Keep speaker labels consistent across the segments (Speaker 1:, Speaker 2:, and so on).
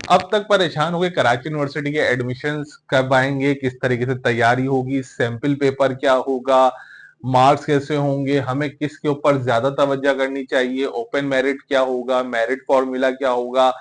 Speaker 1: अब तक परेशान हो गए कराची यूनिवर्सिटी के एडमिशन्स कब आएंगे, किस तरीके से तैयारी होगी, सैंपल पेपर क्या होगा, मार्क्स कैसे होंगे, हमें किसके ऊपर ज्यादा तवज्जो करनी चाहिए, ओपन मेरिट क्या होगा, मेरिट फॉर्मूला क्या होगा,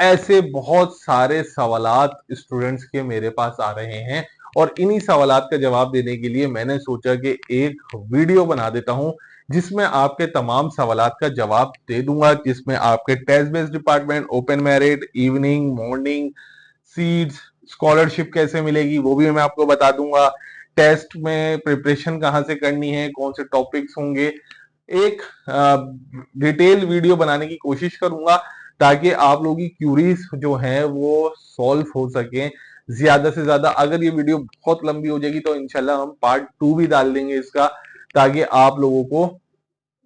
Speaker 1: ऐसे बहुत सारे सवालात स्टूडेंट्स के मेरे पास आ रहे हैं। और इन्हीं सवालात का जवाब देने के लिए मैंने सोचा कि एक वीडियो बना देता हूं जिसमें आपके तमाम सवालात का जवाब दे दूंगा, जिसमें आपके test based department, open merit, evening, morning, seats, scholarship कैसे मिलेगी वो भी मैं आपको बता दूंगा, टेस्ट में प्रिपरेशन कहाँ से करनी है, कौन से टॉपिक्स होंगे। एक डिटेल वीडियो बनाने की कोशिश करूंगा ताकि आप लोगों की क्यूरीज जो है वो सॉल्व हो सके ज्यादा से ज्यादा। अगर ये वीडियो बहुत लंबी हो जाएगी तो इंशाल्लाह हम पार्ट 2 भी डाल देंगे इसका, ताकि आप लोगों को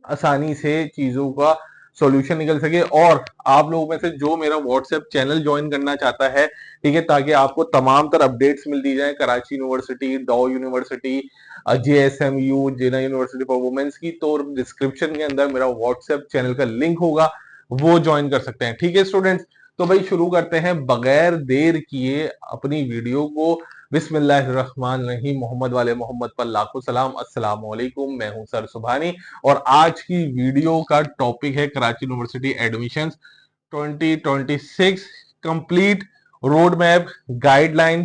Speaker 1: आसानी से चीजों का सॉल्यूशन निकल सके। और आप लोगों में से जो मेरा व्हाट्सएप चैनल ज्वाइन करना चाहता है, ठीक है, ताकि आपको तमाम तरह अपडेट्स मिल दी जाए Karachi university, Dow university, JSMU, Jinnah university for womens की, तो डिस्क्रिप्शन के अंदर मेरा व्हाट्सएप चैनल का लिंक होगा, वो ज्वाइन कर सकते हैं। ठीक है स्टूडेंट्स, तो भाई शुरू करते हैं बगैर देर किए अपनी वीडियो को। बिस्मिल्लाहिर्रहमानिर्रहीम, मोहम्मद वाले मोहम्मद पर लाखों सलाम, अस्सलाम वालेकुम। मैं हूं सर सुभानी और आज की वीडियो का टॉपिक है Karachi university admissions 2026 complete road map guideline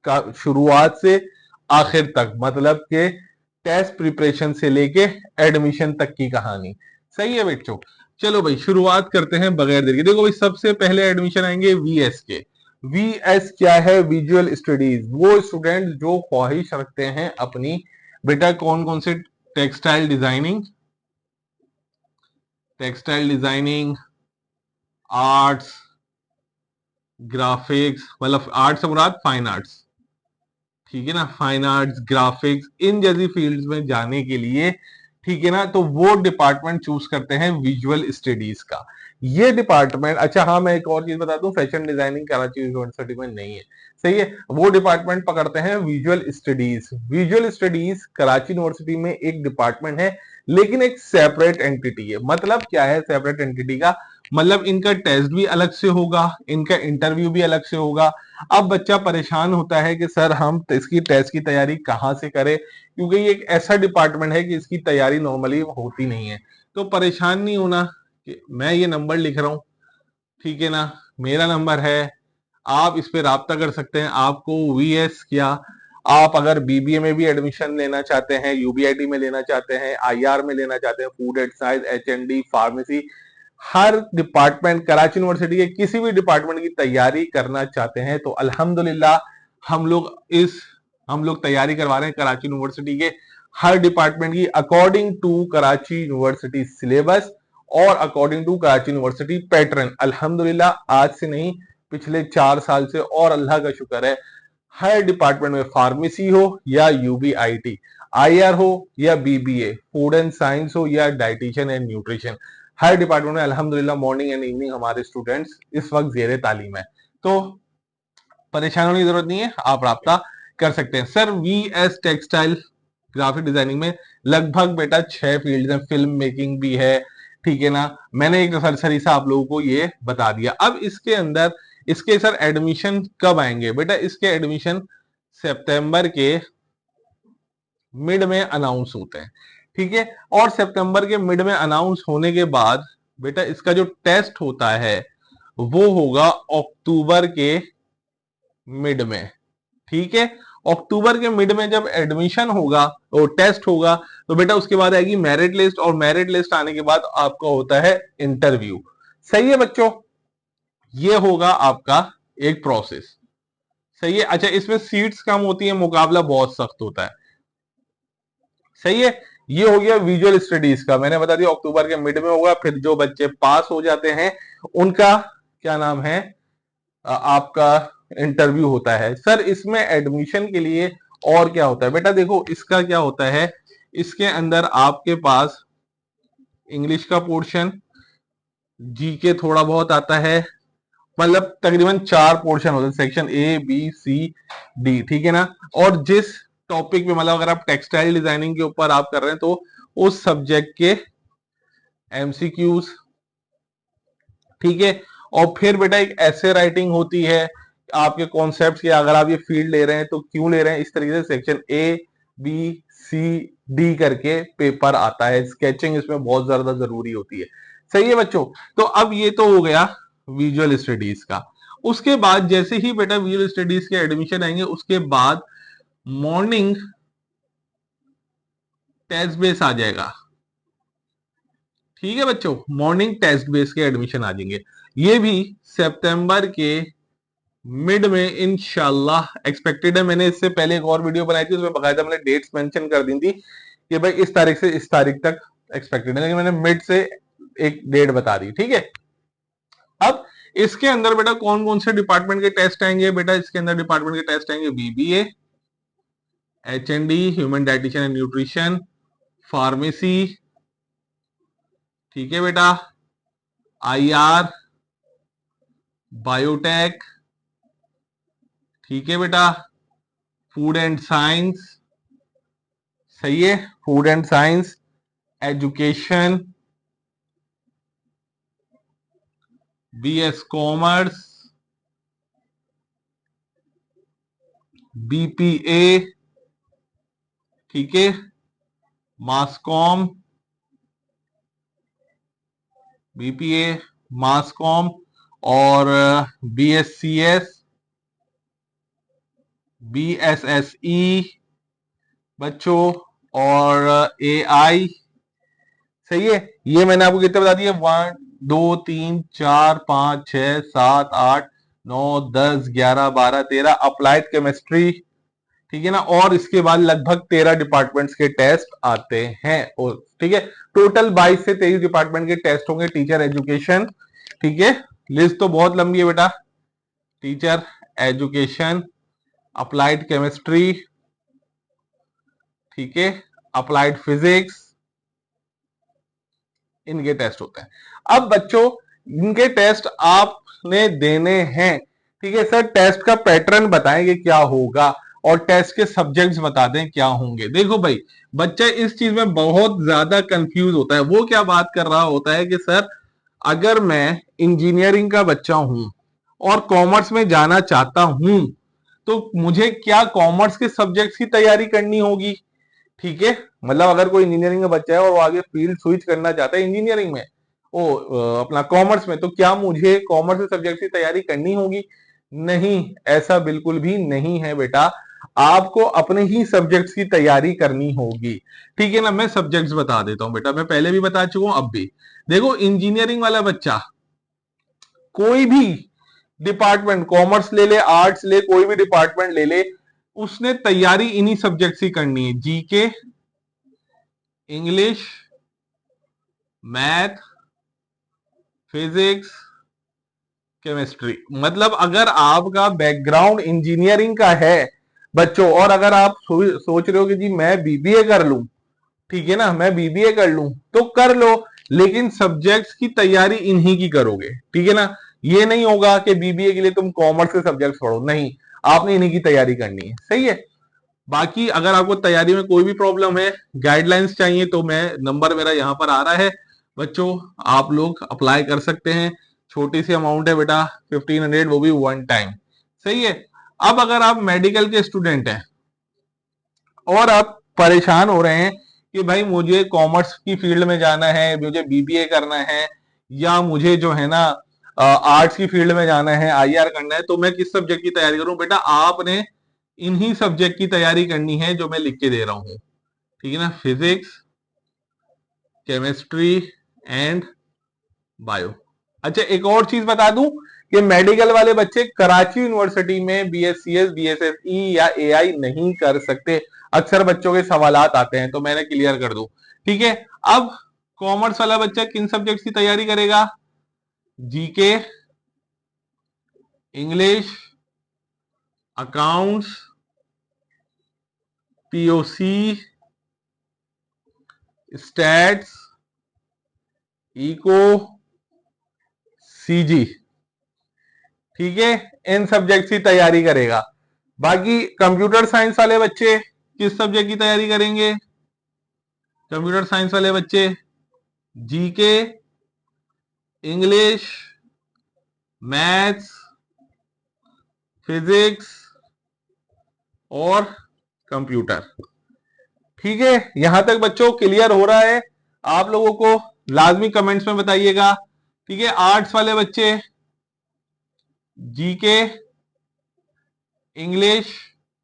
Speaker 1: का, शुरुआत से आखिर तक, मतलब के टेस्ट प्रिपरेशन से लेके एडमिशन तक की कहानी। सही है बच्चों, चलो भाई शुरुआत करते हैं बगैर देर के। देखो भाई, सबसे पहले एडमिशन आएंगे VS के। VS क्या है? Visual studies. वो स्टूडेंट जो ख्वाहिश रखते हैं अपनी, बेटा कौन कौन से, टेक्सटाइल डिजाइनिंग, आर्ट्स, ग्राफिक्स, मतलब आर्ट्स से मुराद फाइन आर्ट्स, ठीक है ना, फाइन आर्ट्स, ग्राफिक्स, इन जैसी फील्ड्स में जाने के लिए, ठीक है ना, तो वो डिपार्टमेंट चूज करते हैं विजुअल स्टडीज का। ये डिपार्टमेंट, अच्छा हाँ मैं एक और चीज बता दूं, फैशन डिजाइनिंग कराची यूनिवर्सिटी में नहीं है, सही है, वो डिपार्टमेंट पकड़ते हैं visual studies. Visual studies Karachi university में एक डिपार्टमेंट है, लेकिन एक सेपरेट एंटिटी है। मतलब क्या है सेपरेट एंटिटी का? मतलब इनका टेस्ट भी अलग से होगा, इनका इंटरव्यू भी अलग से होगा। अब बच्चा परेशान होता है कि सर हम इसकी टेस्ट की तैयारी कहाँ से करें, क्योंकि ये एक ऐसा डिपार्टमेंट है कि इसकी तैयारी नॉर्मली होती नहीं है। तो परेशान नहीं होना कि मैं ये नंबर लिख रहा हूँ, ठीक है ना, मेरा नंबर है, आप इस पे राब्ता कर सकते हैं। आपको VS क्या, आप अगर BBA में भी एडमिशन लेना चाहते हैं, UBIT में लेना चाहते हैं, IR में लेना चाहते हैं, food and science, HND, pharmacy, her department, Karachi university के किसी भी डिपार्टमेंट की तैयारी करना चाहते हैं तो अल्हम्दुलिल्लाह हम लोग इस हम लोग तैयारी करवा रहे हैं कराची यूनिवर्सिटी के हर डिपार्टमेंट की, according to Karachi university syllabus और according to Karachi university pattern. अल्हम्दुलिल्लाह आज से नहीं, पिछले 4 साल से, और अल्लाह का शुक्र है, हर डिपार्टमेंट में, फार्मेसी हो या UBIT, IR हो या BBA, फूड एंड साइंस हो या dietitian and nutrition, her department में अल्हम्दुलिल्लाह मॉर्निंग एंड इवनिंग हमारे स्टूडेंट्स इस वक्त जेर तालीम है। तो परेशान होने की जरूरत नहीं है, आप राब्ता कर सकते हैं। Sir VS textile graphic designing में लगभग बेटा 6 फील्ड है, फिल्म मेकिंग भी है, ठीक है ना, मैंने एक सरसरी सा आप लोगों को ये बता दिया। अब इसके अंदर इसके सर एडमिशन कब आएंगे? बेटा इसके एडमिशन सितंबर के मिड में अनाउंस होते हैं, ठीक है, और सितंबर के मिड में अनाउंस होने के बाद बेटा इसका जो टेस्ट होता है वो होगा अक्टूबर के मिड में, ठीक है। अक्टूबर के मिड में जब एडमिशन होगा और टेस्ट होगा तो बेटा उसके बाद आएगी मेरिट लिस्ट, और मेरिट लिस्ट आने के बाद आपका होता है इंटरव्यू। सही है बच्चों, ये होगा आपका एक प्रोसेस, सही है। अच्छा इसमें सीट्स कम होती है, मुकाबला बहुत सख्त होता है, सही है। ये हो गया विजुअल स्टडीज का, मैंने बता दिया अक्टूबर के मिड में होगा। फिर जो बच्चे पास हो जाते हैं उनका क्या नाम है, आपका इंटरव्यू होता है। सर इसमें एडमिशन के लिए और क्या होता है? बेटा देखो इसका क्या होता है, इसके अंदर आपके पास इंग्लिश का पोर्शन, GK थोड़ा बहुत आता है, मतलब तकरीबन 4 पोर्शन होते हैं, section A B C D, ठीक है ना। और जिस टॉपिक पे, मतलब अगर आप टेक्सटाइल डिजाइनिंग के ऊपर आप कर रहे हैं तो उस सब्जेक्ट के MCQs, ठीक है। और फिर बेटा एक ऐसे राइटिंग होती है आपके कॉन्सेप्ट की, अगर आप ये फील्ड ले रहे हैं तो क्यों ले रहे हैं, इस तरीके से section A B C D करके पेपर आता है। स्केचिंग इसमें बहुत ज्यादा जरूरी होती है। सही है बच्चों। तो अब ये तो हो गया विजुअल स्टडीज का। उसके बाद जैसे ही बेटा विजुअल स्टडीज के एडमिशन आएंगे, उसके बाद मॉर्निंग टेस्ट बेस आ जाएगा। ठीक है बच्चों, मॉर्निंग टेस्ट बेस के एडमिशन आ जाएंगे। ये भी सितंबर के मिड में इंशाल्लाह एक्सपेक्टेड है। मैंने इससे पहले एक और वीडियो बनाई थी, उसमें बकायदा मैंने डेट्स मेंशन कर दी थी कि भाई इस तारीख से इस तारीख तक एक्सपेक्टेड है, लेकिन मैंने मिड से एक डेट बता दी। ठीक है। अब इसके अंदर बेटा कौन कौन से डिपार्टमेंट के टेस्ट आएंगे, बेटा इसके अंदर डिपार्टमेंट के टेस्ट आएंगे BBA, HND human dietitian and nutrition, pharmacy, ठीक है बेटा, आईआर, बायोटेक, ठीक है बेटा, फूड एंड साइंस, सही है, food and science, education, BS commerce, BPA, ठीक है, मास बीपीए, मास कॉम, और बीएससीएस, बीएसएसई बच्चों, और एआई। सही है। ये मैंने आपको कितने बता दिए, 1 2 3 4 5 6 7 8 9 10 11 12 13 अप्लाइड केमिस्ट्री। ठीक है ना। और इसके बाद लगभग 13 डिपार्टमेंट्स के टेस्ट आते हैं। और ठीक है, टोटल 22 से 23 डिपार्टमेंट के टेस्ट होंगे। टीचर एजुकेशन, ठीक है, लिस्ट तो बहुत लंबी है बेटा। टीचर एजुकेशन, अप्लाइड केमिस्ट्री, ठीक है, अप्लाइड फिजिक्स, इनके टेस्ट होते हैं। अब बच्चों इनके टेस्ट आपने देने हैं। ठीक है सर, टेस्ट का पैटर्न बताएं कि क्या होगा, और टेस्ट के सब्जेक्ट्स बता दें क्या होंगे। देखो भाई, बच्चा इस चीज में बहुत ज्यादा कंफ्यूज होता है। वो क्या बात कर रहा होता है कि सर अगर मैं इंजीनियरिंग का बच्चा हूं और कॉमर्स में जाना चाहता हूं, तो मुझे क्या कॉमर्स के सब्जेक्ट्स की तैयारी करनी होगी। ठीक है, मतलब अगर कोई इंजीनियरिंग का बच्चा है और वो आगे फील्ड स्विच करना चाहता है इंजीनियरिंग में, वो अपना कॉमर्स में, तो क्या मुझे कॉमर्स के सब्जेक्ट की तैयारी करनी होगी? नहीं, ऐसा बिल्कुल भी नहीं है बेटा। आपको अपने ही सब्जेक्ट्स की तैयारी करनी होगी। ठीक है ना। मैं सब्जेक्ट्स बता देता हूं बेटा, मैं पहले भी बता चुका हूं अब भी। देखो इंजीनियरिंग वाला बच्चा कोई भी डिपार्टमेंट, कॉमर्स ले ले, आर्ट्स ले, कोई भी डिपार्टमेंट ले ले, उसने तैयारी इन्हीं सब्जेक्ट की करनी है। GK, English, math, physics, chemistry. मतलब अगर आपका बैकग्राउंड इंजीनियरिंग का है बच्चों, और अगर आप सोच रहे हो कि जी मैं बीबीए कर लूं, ठीक है ना, मैं बीबीए कर लूं, तो कर लो, लेकिन सब्जेक्ट्स की तैयारी इन्हीं की करोगे। ठीक है ना। ये नहीं होगा कि बीबीए के लिए तुम कॉमर्स के सब्जेक्ट्स पढ़ो, नहीं, आपने इन्हीं की तैयारी करनी है। सही है। बाकी अगर आपको तैयारी में कोई भी प्रॉब्लम है, गाइडलाइंस चाहिए, तो मैं नंबर मेरा यहां पर आ रहा है बच्चों, आप लोग अप्लाई कर सकते हैं। छोटी सी अमाउंट है बेटा, 1500, वो भी वन टाइम। सही है। अब अगर आप मेडिकल के स्टूडेंट हैं और आप परेशान हो रहे हैं कि भाई मुझे कॉमर्स की फील्ड में जाना है, मुझे बीबीए करना है, या मुझे जो है ना आर्ट्स की फील्ड में जाना है, आईआर करना है, तो मैं किस सब्जेक्ट की तैयारी करूं? बेटा आपने इन्हीं सब्जेक्ट की तैयारी करनी है जो मैं लिख के दे रहा हूं। ठीक है ना। Physics, chemistry and bio. अच्छा एक और चीज बता दूं कि मेडिकल वाले बच्चे कराची यूनिवर्सिटी में बीएससीएस, बीएसएसई या एआई नहीं कर सकते। अक्सर बच्चों के सवालात आते हैं, तो मैंने क्लियर कर दूं। ठीक है। अब कॉमर्स वाला बच्चा किन सब्जेक्ट्स की तैयारी करेगा? GK, English, accounts, POC, stats, eco, CG. ठीक है, इन सब्जेक्ट की तैयारी करेगा। बाकी कंप्यूटर साइंस वाले बच्चे किस सब्जेक्ट की तैयारी करेंगे? कंप्यूटर साइंस वाले बच्चे जीके, इंग्लिश, मैथ्स, फिजिक्स और कंप्यूटर। ठीक है, यहां तक बच्चों क्लियर हो रहा है आप लोगों को? लाजमी कमेंट्स में बताइएगा। ठीक है, आर्ट्स वाले बच्चे जीके, इंग्लिश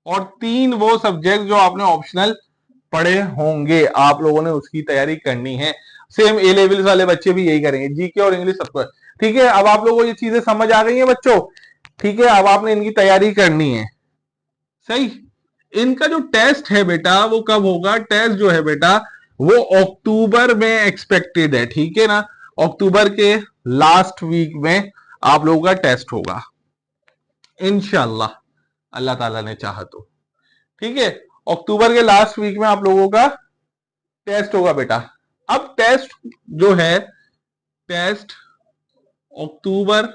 Speaker 1: और 3 वो सब्जेक्ट जो आपने ऑप्शनल पढ़े होंगे, आप लोगों ने उसकी तैयारी करनी है। सेम ए लेवल्स वाले बच्चे भी यही करेंगे, जीके और इंग्लिश सबको। ठीक है, अब आप लोगों को ये चीजें समझ आ गई हैं बच्चों? ठीक है, अब आपने इनकी तैयारी करनी है। सही। इनका जो टेस्ट है बेटा वो कब होगा? टेस्ट जो है बेटा वो अक्टूबर में एक्सपेक्टेड है। ठीक है ना, अक्टूबर के लास्ट वीक में आप लोगों का टेस्ट होगा इंशाल्लाह, अल्लाह ताला ने चाहा तो। ठीक है, अक्टूबर के लास्ट वीक में आप लोगों का टेस्ट होगा बेटा। अब टेस्ट जो है, टेस्ट अक्टूबर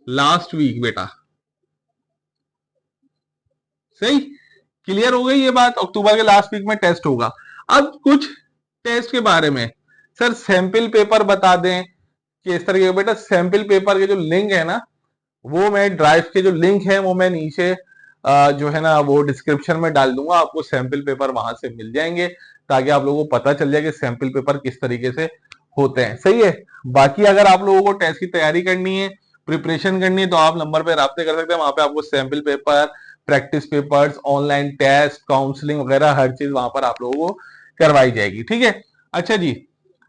Speaker 1: लास्ट वीक बेटा। सही, क्लियर हो गई ये बात? अक्टूबर के लास्ट वीक में टेस्ट होगा। अब कुछ टेस्ट के बारे में सर सैंपल पेपर बता दें कि इस तरह के बेटा सैंपल पेपर के जो लिंक है ना, वो मैं ड्राइव के जो लिंक है वो मैं नीचे जो है ना वो डिस्क्रिप्शन में डाल दूंगा, आपको सैंपल पेपर वहां से मिल जाएंगे ताकि आप लोगों को पता चल जाए कि सैंपल पेपर किस तरीके से होते हैं। सही है। बाकी अगर आप लोगों को टेस्ट की तैयारी करनी है, प्रिपरेशन करनी है, तो आप नंबर पे राब्ते कर सकते हैं। वहां पे आपको sample paper, practice papers, online test, counselling वगैरह हर चीज वहां पर आप लोगों को करवाई जाएगी। ठीक है, अच्छा जी,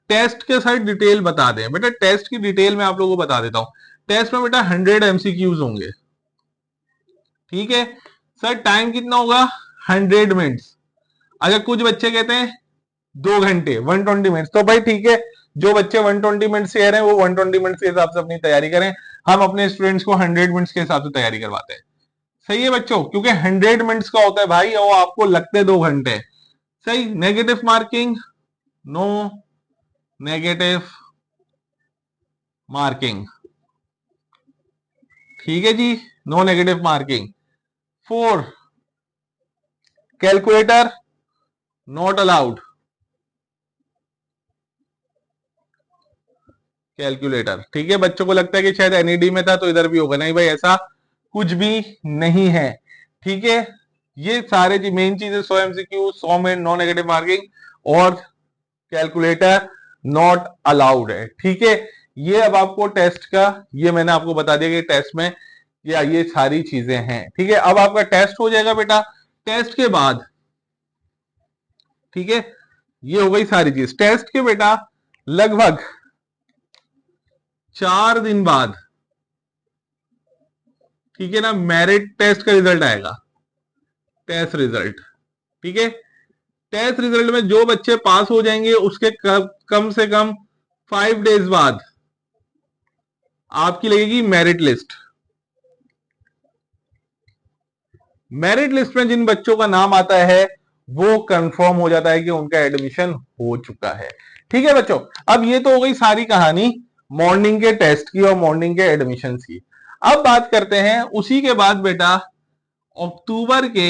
Speaker 1: टेस्ट के साथ डिटेल बता दें बेटा। टेस्ट की डिटेल में आप लोगों को बता देता हूं। टेस्ट में बेटा 100 एमसीक्यूज होंगे। ठीक है सर, टाइम कितना होगा? 100 मिनट्स। अगर कुछ बच्चे कहते हैं 2 घंटे, 120 मिनट्स, तो भाई ठीक है, जो बच्चे 120 मिनट्स कह रहे हैं वो 120 मिनट्स के हिसाब से अपनी तैयारी करें। हम अपने स्टूडेंट्स को 100 मिनट्स के हिसाब से तैयारी करवाते हैं। सही है बच्चों, क्योंकि 100 मिनट्स का होता है भाई और आपको लगते 2 घंटे। सही। Negative marking, no negative marking. ठीक है जी, no negative marking. 4, calculator not allowed. Calculator, ठीक है, बच्चों को लगता है कि शायद एनईडी में था तो इधर भी होगा। नहीं भाई, ऐसा कुछ भी नहीं है। ठीक है, ये सारे जी मेन चीजें 100 एमसीक्यू, 100 में नो नेगेटिव मार्किंग और कैलकुलेटर नॉट अलाउड है। ठीक है, ये अब आपको टेस्ट का ये मैंने आपको बता दिया कि टेस्ट में ये सारी चीजें हैं। ठीक है, अब आपका टेस्ट हो जाएगा बेटा। टेस्ट के बाद, ठीक है, ये हो गई सारी चीज। टेस्ट के बेटा लगभग 4 दिन बाद, ठीक है ना, मेरिट टेस्ट का रिजल्ट आएगा। टेस्ट रिजल्ट, ठीक है, टेस्ट रिजल्ट में जो बच्चे पास हो जाएंगे उसके कम से कम 5 डेज बाद आपकी लगेगी मेरिट लिस्ट। मेरिट लिस्ट में जिन बच्चों का नाम आता है वो कंफर्म हो जाता है कि उनका एडमिशन हो चुका है। ठीक है बच्चों, अब ये तो हो गई सारी कहानी मॉर्निंग के टेस्ट की और मॉर्निंग के एडमिशन की। अब बात करते हैं उसी के बाद बेटा अक्टूबर के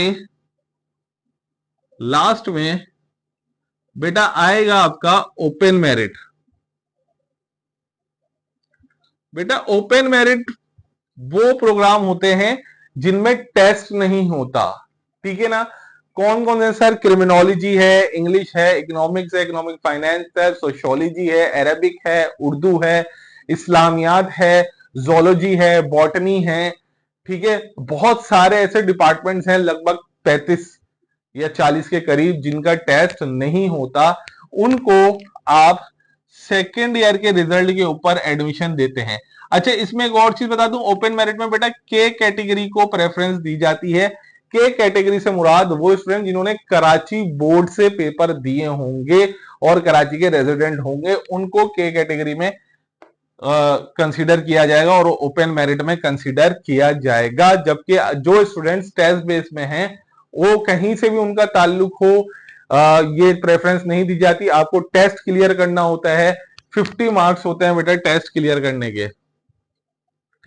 Speaker 1: लास्ट में बेटा आएगा आपका ओपन मेरिट। बेटा ओपन मेरिट वो प्रोग्राम होते हैं जिनमें टेस्ट नहीं होता। ठीक है ना, कौन कौन से सर? क्रिमिनोलॉजी है, इंग्लिश है, इकोनॉमिक्स है, इकोनॉमिक फाइनेंस है, सोशियोलॉजी है, अरेबिक है, उर्दू है, इस्लामियात है, जोलॉजी है, बॉटनी है। ठीक है, बहुत सारे ऐसे डिपार्टमेंट्स हैं, लगभग 35 या 40 के करीब, जिनका टेस्ट नहीं होता। उनको आप सेकेंड ईयर के रिजल्ट के ऊपर एडमिशन देते हैं। अच्छा, इसमें एक और चीज बता दूं, ओपन मेरिट में बेटा के कैटेगरी को प्रेफरेंस दी जाती है। के कैटेगरी से मुराद वो स्टूडेंट जिन्होंने कराची बोर्ड से पेपर दिए होंगे और कराची के रेजिडेंट होंगे, उनको के कैटेगरी में कंसीडर किया जाएगा और ओपन मेरिट में कंसीडर किया जाएगा। जबकि जो स्टूडेंट्स टेस्ट बेस में हैं वो कहीं से भी उनका ताल्लुक हो, ये प्रेफरेंस नहीं दी जाती। आपको टेस्ट क्लियर करना होता है, 50 मार्क्स होते हैं बेटा टेस्ट क्लियर करने के।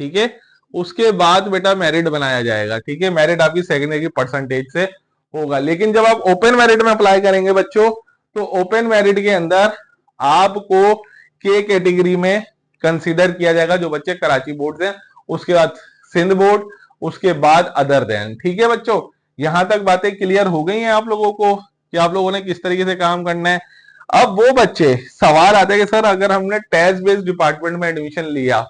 Speaker 1: ठीक है, उसके बाद बेटा मेरिट बनाया जाएगा। ठीक है, मेरिट आपकी सेकेंडरी की परसेंटेज से होगा। लेकिन जब आप ओपन मेरिट में अप्लाई करेंगे बच्चों, तो ओपन मेरिट के अंदर आपको के कैटेगरी में कंसीडर किया जाएगा जो बच्चे कराची बोर्ड से, उसके बाद सिंध बोर्ड, उसके बाद अदर देन। ठीक है बच्चों, यहां तक बातें क्लियर हो गई हैं आप लोगों को कि आप लोगों ने किस तरीके से काम करना है। अब वो बच्चे, सवाल आता है कि सर अगर हमने टेस्ट बेस्ड डिपार्टमेंट में एडमिशन लिया,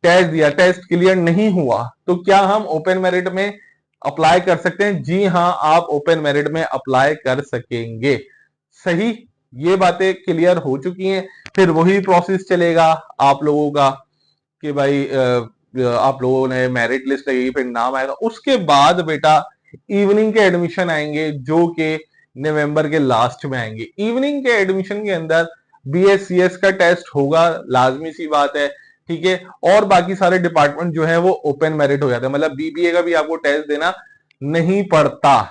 Speaker 1: टेस्ट दिया, टेस्ट क्लियर नहीं हुआ, तो क्या हम ओपन मेरिट में अप्लाई कर सकते हैं? जी हाँ, आप ओपन मेरिट में अप्लाई कर सकेंगे। सही, ये बातें क्लियर हो चुकी हैं। फिर वही प्रोसेस चलेगा आप लोगों का कि भाई आप लोगों ने मेरिट लिस्ट लगेगी, फिर नाम आएगा, उसके बाद बेटा इवनिंग के एडमिशन आएंगे जो कि नवंबर के लास्ट में आएंगे। इवनिंग के एडमिशन के अंदर BScs का टेस्ट होगा, लाजमी सी बात है। ठीक है, और बाकी सारे डिपार्टमेंट जो है वो ओपन मेरिट हो जाते हैं, मतलब BBA का भी आपको टेस्ट देना नहीं पड़ता।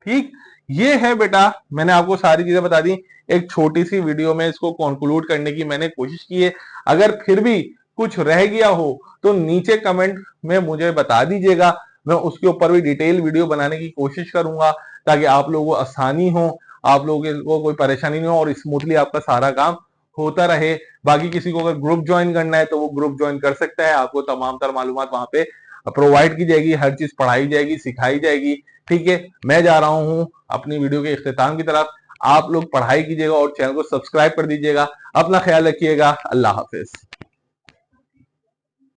Speaker 1: ठीक, ये है बेटा, मैंने आपको सारी चीजें बता दी। एक छोटी सी वीडियो में इसको कंक्लूड करने की मैंने कोशिश की है। अगर फिर भी कुछ रह गया हो तो नीचे कमेंट में मुझे बता दीजिएगा, मैं उसके ऊपर भी डिटेल वीडियो बनाने की कोशिश करूंगा ताकि आप लोगों को आसानी हो, आप लोगों को कोई परेशानी नहीं हो और स्मूथली आपका सारा काम होता रहे। बाकी किसी को अगर ग्रुप ज्वाइन करना है तो वो ग्रुप ज्वाइन कर सकता है, आपको तमाम तर मालूमात वहां पे प्रोवाइड की जाएगी, हर चीज पढ़ाई जाएगी, सिखाई जाएगी। ठीक है, मैं जा रहा हूं अपनी वीडियो के इख्तिताम की तरफ। आप लोग पढ़ाई कीजिएगा और चैनल को सब्सक्राइब कर दीजिएगा। अपना ख्याल रखिएगा। अल्लाह हाफिज।